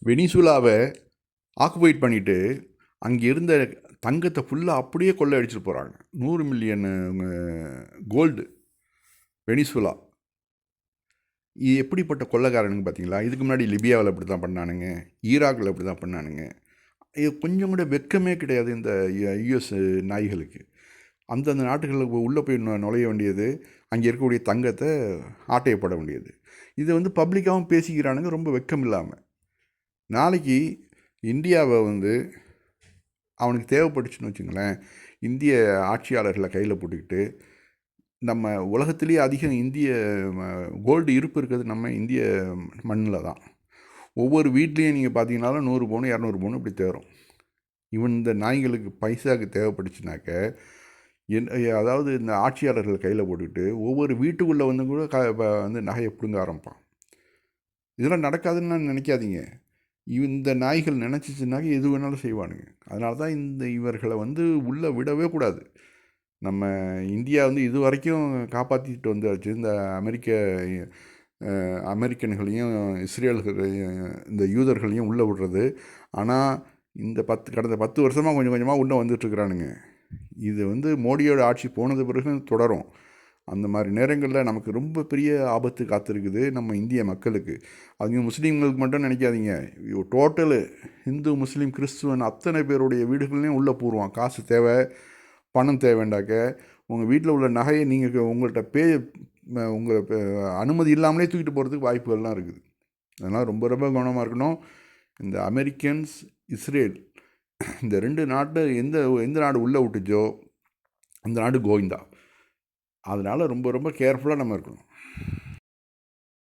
வெனிசுலாவை occupied பண்ணிவிட்டு அங்கே இருந்த தங்கத்தை ஃபுல்லாக அப்படியே கொள்ளை அடிச்சிட்டு போகிறாங்க. 100 மில்லியன் கோல்டு வெனிசுலா. இது எப்படிப்பட்ட கொள்ளைக்காரனுங்க பார்த்தீங்களா? இதுக்கு முன்னாடி லிபியாவில் இப்படி தான் பண்ணானுங்க, ஈராக்கில் இப்படி தான் பண்ணானுங்க. இது கொஞ்சம் கூட வெட்கமே கிடையாது இந்த யுஎஸ் நாய்களுக்கு. அந்தந்த நாட்டுகளுக்கு உள்ளே போய் நுழைய வேண்டியது, அங்கே இருக்கக்கூடிய தங்கத்தை ஆட்டையப்பட வேண்டியது. இதை வந்து பப்ளிக்காகவும் பேசிக்கிறானுங்க ரொம்ப வெட்கம் இல்லாமல். நாளைக்கு இந்தியாவை வந்து அவனுக்கு தேவைப்பட்டுச்சுன்னு வச்சுங்களேன், இந்திய ஆட்சியாளர்களை கையில் போட்டுக்கிட்டு நம்ம உலகத்திலேயே அதிகம் இந்திய கோல்டு இருப்பு இருக்கிறது நம்ம இந்திய மண்ணில் தான். ஒவ்வொரு வீட்லேயும் நீங்கள் பார்த்தீங்கன்னாலும் 100 பவுன் 200 பவுன் இப்படி தேரும். இந்த நாய்களுக்கு பைசாவுக்கு தேவைப்பட்டுச்சுனாக்க அதாவது இந்த ஆட்சியாளர்கள் கையில் போட்டுக்கிட்டு ஒவ்வொரு வீட்டுக்குள்ளே வந்து கூட வந்து நகையை பிடுங்க ஆரம்பிப்பான். இதெல்லாம் நடக்காதுன்னு நினைக்காதீங்க. இந்த நாய்கள் நினச்சிச்சுனாக்க எது வேணாலும் செய்வானுங்க. அதனால தான் இவர்களை வந்து உள்ளே விடவே கூடாது. நம்ம இந்தியா வந்து இது வரைக்கும் காப்பாற்றிட்டு வந்தாச்சு. இந்த அமெரிக்கன்களையும் இஸ்ரேல்களையும் இந்த யூதர்களையும் உள்ளே விடுறது. ஆனால் இந்த கடந்த 10 வருஷமாக கொஞ்சம் கொஞ்சமாக உள்ளே வந்துட்டுருக்குறானுங்க. இது வந்து மோடியோட ஆட்சி போனது பிறகு தொடரும். அந்த மாதிரி நேரங்களில் நமக்கு ரொம்ப பெரிய ஆபத்து காத்திருக்குது நம்ம இந்திய மக்களுக்கு. அதுவும் முஸ்லீம்களுக்கு மட்டும் நினைக்காதீங்க. டோட்டலு இந்து முஸ்லீம் கிறிஸ்துவன் அத்தனை பேருடைய வீடுகள்லையும் உள்ளே போடுவான். காசு தேவை, பணம் தேவைண்டாக்க உங்கள் வீட்டில் உள்ள நகையை நீங்கள் உங்கள்கிட்ட உங்களை அனுமதி இல்லாமலே தூக்கிட்டு போகிறதுக்கு வாய்ப்புகள்லாம் இருக்குது. அதனால் ரொம்ப ரொம்ப கவனமாக இருக்கணும். இந்த அமெரிக்கன்ஸ், இஸ்ரேல் இந்த 2 நாட்டை எந்த நாடு உள்ளே விட்டுச்சோ அந்த நாடு கோவிந்தா. அதனால் ரொம்ப ரொம்ப கேர்ஃபுல்லாக நம்ம இருக்கணும்.